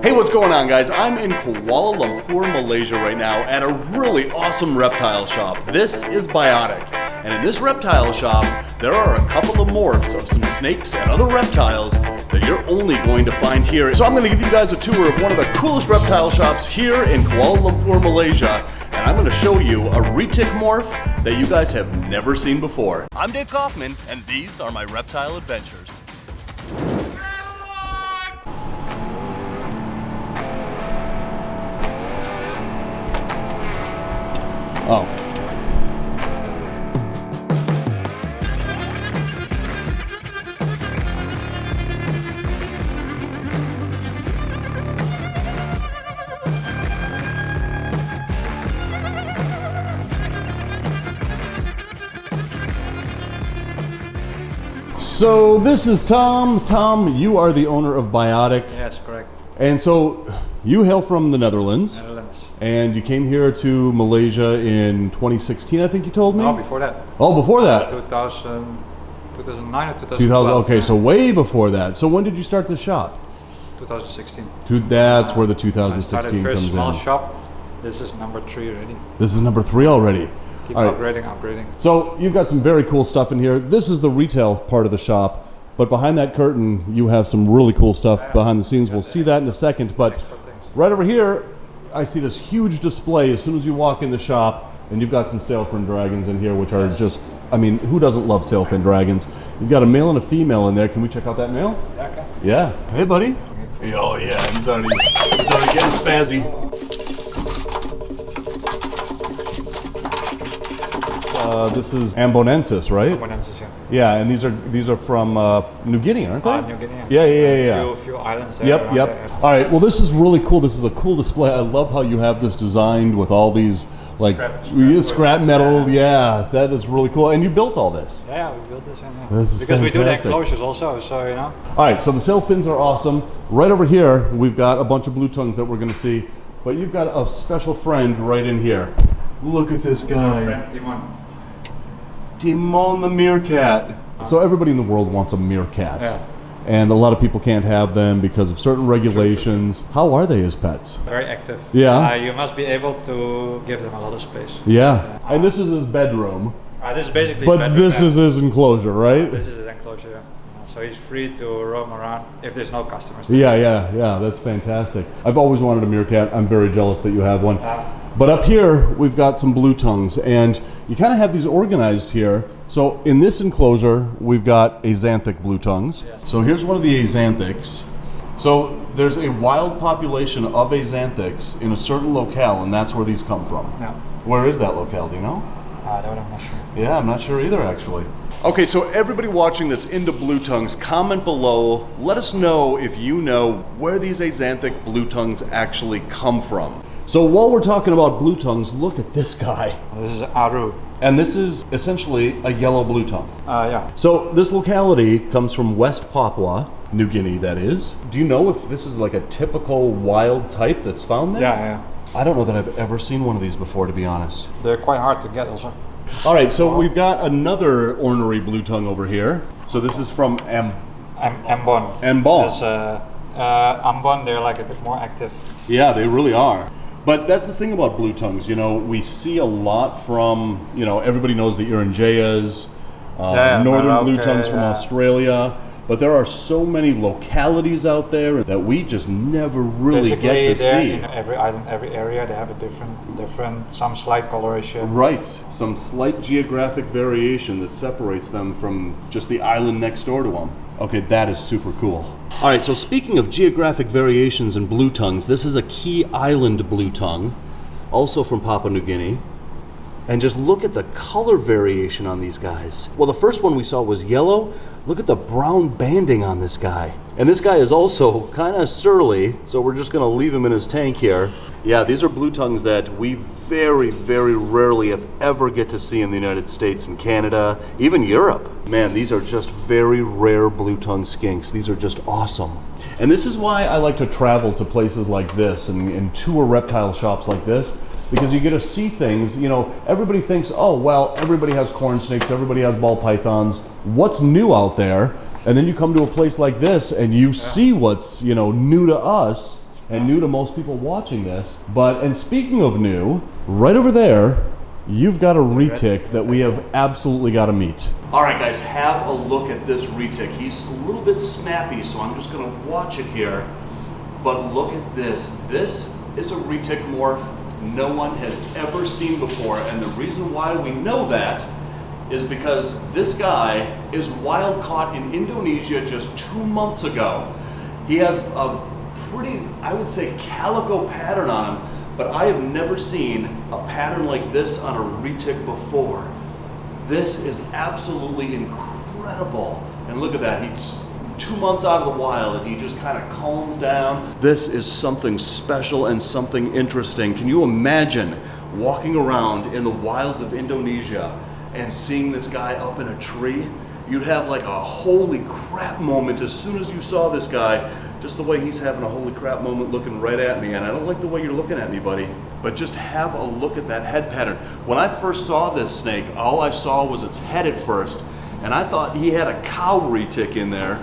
Hey, what's going on, guys? I'm in Kuala Lumpur, Malaysia right now at a really awesome reptile shop. This is Biotic, and in this reptile shop, there are a couple of morphs of some snakes and other reptiles that you're only going to find here. So I'm going to give you guys a tour of one of the coolest reptile shops here in Kuala Lumpur, Malaysia, and I'm going to show you a retic morph that you guys have never seen before. I'm Dave Kaufman, and these are my reptile adventures. Oh. So this is Tom. Tom, you are the owner of Biotic. Yes, correct. And so you hail from the Netherlands. Netherlands. And you came here to Malaysia in 2016, I think you told me? No, before that. Oh, before that? 2009 or 2012. 2000, okay, so way before that. So when did you start the shop? 2016. That's where the I 2016 started first comes small in. shop. This is number 3 already. This is number 3 already. Keep All right. upgrading. So you've got some very cool stuff in here. This is the retail part of the shop, but behind that curtain, you have some really cool stuff behind the scenes. We'll see that in a second, but right over here, I see this huge display as soon as you walk in the shop, and you've got some sailfin dragons in here, which are just, I mean, who doesn't love sailfin dragons? You've got a male and a female in there. Can we check out that male? Yeah, okay. Yeah. Hey, buddy. Oh, yeah, he's already getting spazzy. This is Ambonensis, right? Ambonensis, yeah. Yeah, and these are from New Guinea, aren't they? New Guinea. Yeah. Few islands there. Yep. There. All right. Well, this is really cool. This is a cool display. I love how you have this designed with all these like scrap metal. Yeah, that is really cool. And you built all this. Yeah, we built this. Yeah. This is because we do the fantastic. enclosures also, so you know. All right. So the sail fins are awesome. Right over here, we've got a bunch of blue tongues that we're going to see. But you've got a special friend right in here. Look at this guy. Timon the meerkat. So everybody in the world wants a meerkat. Yeah. And a lot of people can't have them because of certain regulations. How are they as pets? Very active. Yeah. You must be able to give them a lot of space. Yeah. And this is his bedroom. This is basically But bedroom, this is his enclosure, right? This is his enclosure, yeah. So he's free to roam around if there's no customers. Yeah, that's fantastic. I've always wanted a meerkat. I'm very jealous that you have one. But up here, we've got some blue tongues, and you kind of have these organized here. So in this enclosure, we've got axanthic blue tongues. Yes. So here's one of the axanthics. So there's a wild population of axanthics in a certain locale, and that's where these come from. Yeah. Where is that locale, do you know? I'm not sure. Yeah, I'm not sure either, actually. Okay, so everybody watching that's into blue tongues, comment below. Let us know if you know where these axanthic blue tongues actually come from. So while we're talking about blue tongues, look at this guy. This is Aru. And this is essentially a yellow blue tongue. Yeah. So this locality comes from West Papua, New Guinea that is. Do you know if this is like a typical wild type that's found there? Yeah. I don't know that I've ever seen one of these before, to be honest. They're quite hard to get also. All right, so we've got another ornery blue tongue over here. So this is from Ambon. Ambon. This, Ambon, they're like a bit more active. Yeah, they really are. But that's the thing about blue tongues, you know, we see a lot from, you know, everybody knows the Iranjayas, northern blue tongues from Australia, but there are so many localities out there that we just never really get to see. In every island, every area, they have a different, some slight coloration. Right, some slight geographic variation that separates them from just the island next door to them. Okay, that is super cool. All right, so speaking of geographic variations in blue tongues, this is a Key Island blue tongue, also from Papua New Guinea. And just look at the color variation on these guys. Well, the first one we saw was yellow. Look at the brown banding on this guy. And this guy is also kind of surly, so we're just gonna leave him in his tank here. Yeah, these are blue tongues that we very, very rarely, if ever, get to see in the United States and Canada, even Europe. Man, these are just very rare blue tongue skinks. These are just awesome. And this is why I like to travel to places like this and tour reptile shops like this, because you get to see things. You know, everybody thinks, oh, well, everybody has corn snakes, everybody has ball pythons. What's new out there? And then you come to a place like this and you see what's, you know, new to us, and new to most people watching this. And speaking of new, right over there, you've got a retic that we have absolutely got to meet. All right, guys, have a look at this retic. He's a little bit snappy, so I'm just going to watch it here. But look at this. This is a retic morph no one has ever seen before, and the reason why we know that is because this guy is wild caught in Indonesia just 2 months ago. He has a pretty, I would say, calico pattern on him, but I have never seen a pattern like this on a retic before. This is absolutely incredible. And look at that, he's 2 months out of the wild and he just kind of calms down. This is something special and something interesting. Can you imagine walking around in the wilds of Indonesia and seeing this guy up in a tree? You'd have like a holy crap moment as soon as you saw this guy, just the way he's having a holy crap moment looking right at me. And I don't like the way you're looking at me, buddy, but just have a look at that head pattern. When I first saw this snake, all I saw was its head at first, and I thought he had a cow retic in there.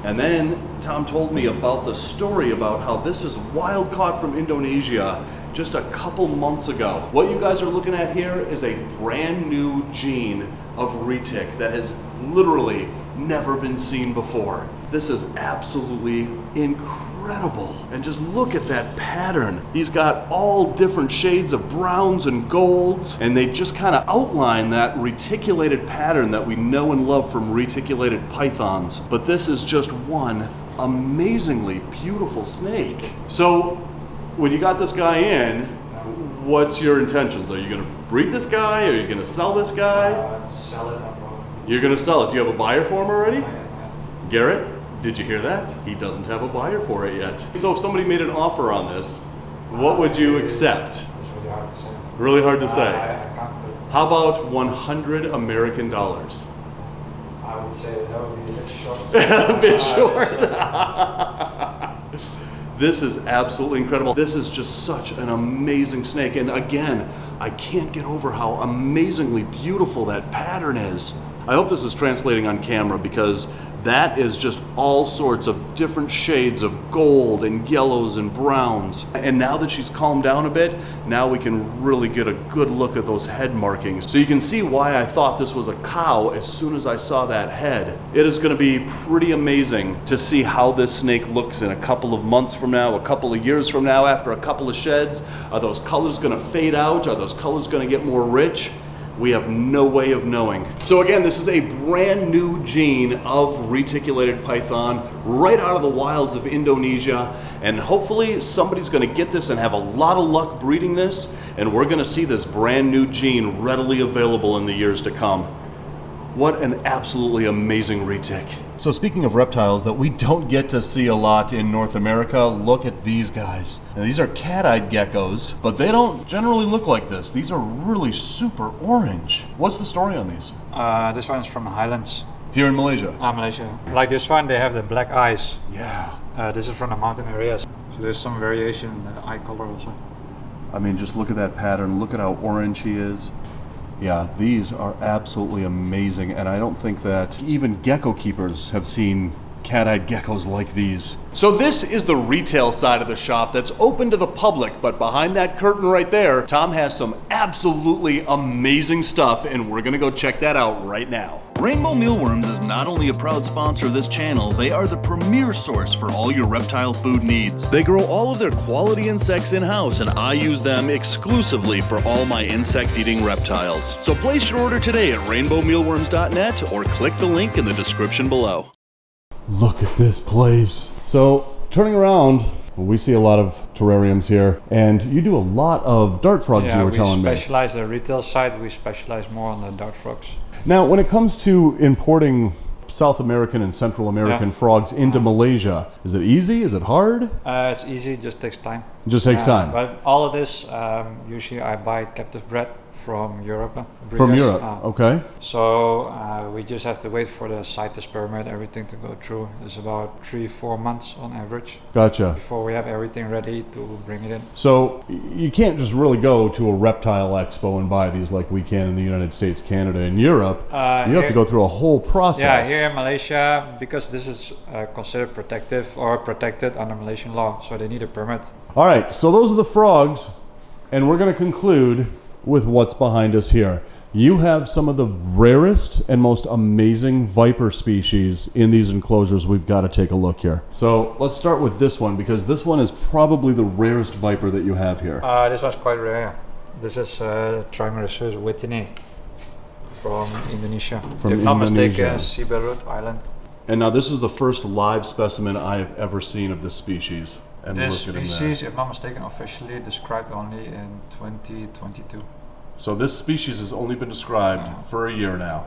And then Tom told me about the story about how this is wild caught from Indonesia just a couple months ago. What you guys are looking at here is a brand new gene of retic that has literally never been seen before. This is absolutely incredible. And just look at that pattern. He's got all different shades of browns and golds, and they just kind of outline that reticulated pattern that we know and love from reticulated pythons. But this is just one amazingly beautiful snake. So when you got this guy in, what's your intentions? Are you going to breed this guy? Are you going to sell this guy? Sell it. You're going to sell it. Do you have a buyer for him already? Yeah. Garrett, did you hear that? He doesn't have a buyer for it yet. So if somebody made an offer on this, what would you accept? It's really hard to say. Really hard to say. I can't put it. How about 100 American dollars? I would say that would be a bit short. A bit short. This is absolutely incredible. This is just such an amazing snake. And again, I can't get over how amazingly beautiful that pattern is. I hope this is translating on camera, because that is just all sorts of different shades of gold and yellows and browns. And now that she's calmed down a bit, now we can really get a good look at those head markings. So you can see why I thought this was a cow as soon as I saw that head. It is going to be pretty amazing to see how this snake looks in a couple of months from now, a couple of years from now, after a couple of sheds. Are those colors going to fade out? Are those colors going to get more rich? We have no way of knowing. So again, this is a brand new gene of reticulated python right out of the wilds of Indonesia, and hopefully somebody's going to get this and have a lot of luck breeding this, and we're going to see this brand new gene readily available in the years to come. What an absolutely amazing retic. So speaking of reptiles that we don't get to see a lot in North America, look at these guys. Now, these are cat-eyed geckos, but they don't generally look like this. These are really super orange. What's the story on these? This one's from the Highlands. Here in Malaysia? Malaysia. Like this one, they have the black eyes. Yeah. This is from the mountain areas. So there's some variation in the eye color also. I mean, just look at that pattern. Look at how orange he is. Yeah, these are absolutely amazing, and I don't think that even gecko keepers have seen cat-eyed geckos like these. So this is the retail side of the shop that's open to the public, but behind that curtain right there, Tom has some absolutely amazing stuff, and we're gonna go check that out right now. Rainbow Mealworms is not only a proud sponsor of this channel, they are the premier source for all your reptile food needs. They grow all of their quality insects in-house, and I use them exclusively for all my insect-eating reptiles. So place your order today at rainbowmealworms.net or click the link in the description below. Look at this place. So turning around, we see a lot of terrariums here, and you do a lot of dart frogs, you were telling me. We specialize the retail side, we specialize more on the dart frogs. Now, when it comes to importing South American and Central American frogs into Malaysia, is it easy? Is it hard? It's easy, it just takes time. It just takes time. But all of this, usually I buy captive bred from Europe. From breeders. Europe, okay. So we just have to wait for the CITES permit, everything to go through. It's about 3-4 months on average Gotcha. before we have everything ready to bring it in. So you can't just really go to a reptile expo and buy these like we can in the United States, Canada, and Europe. You have to go through a whole process. Yeah, here in Malaysia, because this is considered protective or protected under Malaysian law, so they need a permit. All right, so those are the frogs, and we're going to conclude with what's behind us here. You have some of the rarest and most amazing viper species in these enclosures. We've got to take a look here. So let's start with this one, because this one is probably the rarest viper that you have here. This one's quite rare. This is Trimeresus whitney from Indonesia. From if not Indonesia. mistaken, Siberut Island. And now this is the first live specimen I have ever seen of this species. And This look at him there. species, if not mistaken, officially described only in 2022. So this species has only been described for a year now.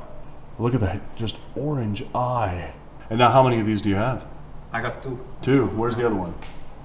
Look at that, just orange eye. And now how many of these do you have? I got 2. 2. Where's the other one?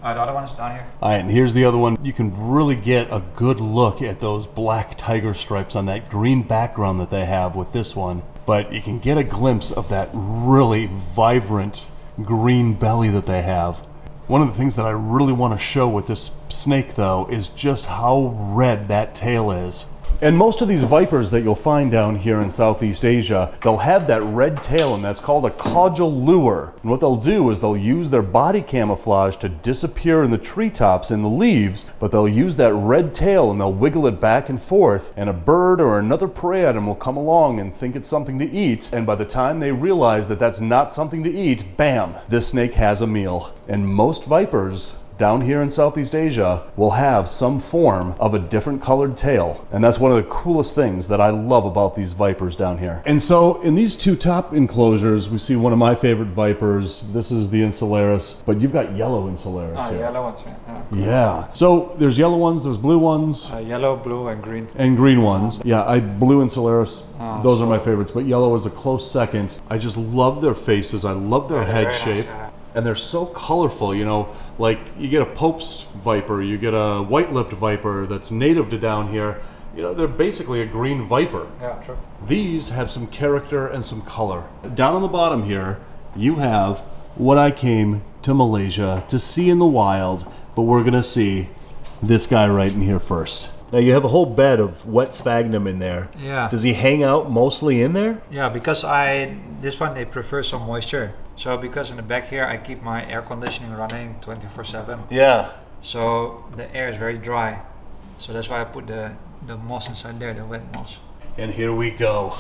The other one is down here. All right, and here's the other one. You can really get a good look at those black tiger stripes on that green background that they have with this one. But you can get a glimpse of that really vibrant green belly that they have. One of the things that I really want to show with this snake, though, is just how red that tail is. And most of these vipers that you'll find down here in Southeast Asia, they'll have that red tail, and that's called a caudal lure. And what they'll do is they'll use their body camouflage to disappear in the treetops in the leaves, but they'll use that red tail and they'll wiggle it back and forth, and a bird or another prey item will come along and think it's something to eat, and by the time they realize that that's not something to eat, bam, this snake has a meal. And most vipers down here in Southeast Asia will have some form of a different colored tail. And that's one of the coolest things that I love about these vipers down here. And so in these 2 top enclosures, we see one of my favorite vipers. This is the Insularis, but you've got yellow Insularis here. Yellow ones, Yeah. So there's yellow ones, there's blue ones. yellow, blue, and green. And green ones. Yeah, blue Insularis, those are my so- favorites, but yellow is a close second. I just love their faces, I love their they're head very nice, shape. And they're so colorful, you know, like you get a Pope's viper, you get a white-lipped viper that's native to down here. You know, they're basically a green viper. Yeah, true. These have some character and some color. Down on the bottom here, you have what I came to Malaysia to see in the wild, but we're gonna see this guy right in here first. Now you have a whole bed of wet sphagnum in there. Yeah. Does he hang out mostly in there? Yeah, because this one they prefer some moisture. So because in the back here I keep my air conditioning running 24/7. Yeah. So the air is very dry. So that's why I put the moss inside there, the wet moss. And here we go.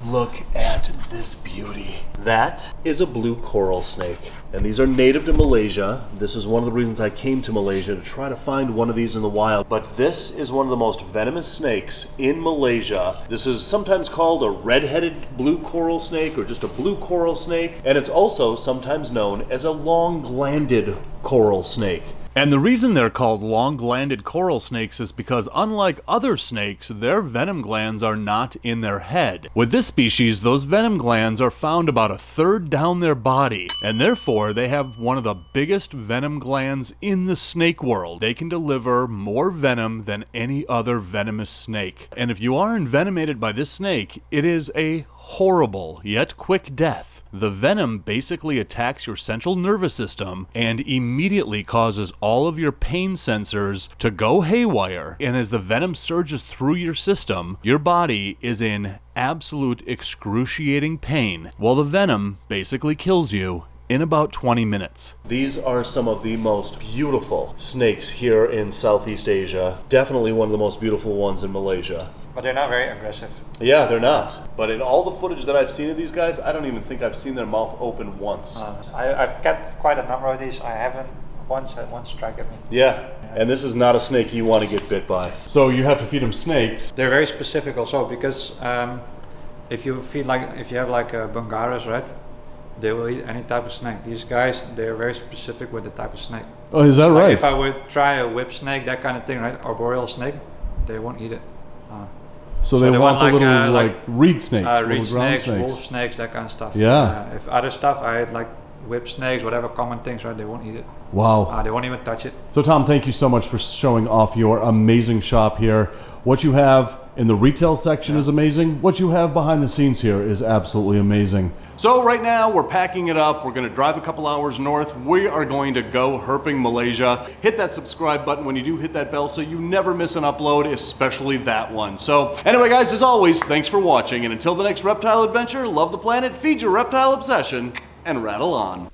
Look at this beauty. That is a blue coral snake. And these are native to Malaysia. This is one of the reasons I came to Malaysia, to try to find one of these in the wild. But this is one of the most venomous snakes in Malaysia. This is sometimes called a red-headed blue coral snake or just a blue coral snake. And it's also sometimes known as a long-glanded coral snake. And the reason they're called long-glanded coral snakes is because unlike other snakes, their venom glands are not in their head. With this species, those venom glands are found about 1/3 down their body, and therefore they have one of the biggest venom glands in the snake world. They can deliver more venom than any other venomous snake. And if you are envenomated by this snake, it is a horrible yet quick death. The venom basically attacks your central nervous system and immediately causes all of your pain sensors to go haywire. And as the venom surges through your system, your body is in absolute excruciating pain, while the venom basically kills you in about 20 minutes. These are some of the most beautiful snakes here in Southeast Asia. Definitely one of the most beautiful ones in Malaysia. But they're not very aggressive. Yeah, they're not. But in all the footage that I've seen of these guys, I don't even think I've seen their mouth open once. I've kept quite a number of these. I haven't once had one strike at me. Yeah, and this is not a snake you want to get bit by. So you have to feed them snakes. They're very specific also because if you have like a Bungarus, right? They will eat any type of snake. These guys, they're very specific with the type of snake. Oh, is that Like right? if I would try a whip snake, that kind of thing, right? Arboreal snake, they won't eat it. So they want the little like reed snakes, reed little ground snakes, wolf snakes, that kind of stuff. Yeah. If other stuff, I had like whip snakes, whatever common things, right? They won't eat it. Wow. They won't even touch it. So Tom, thank you so much for showing off your amazing shop here. What you have And the retail section is amazing. What you have behind the scenes here is absolutely amazing. So right now we're packing it up. We're gonna drive a couple hours north. We are going to go herping Malaysia. Hit that subscribe button when you do hit that bell so you never miss an upload, especially that one. So anyway guys, as always, thanks for watching. And until the next reptile adventure, love the planet, feed your reptile obsession, and rattle on.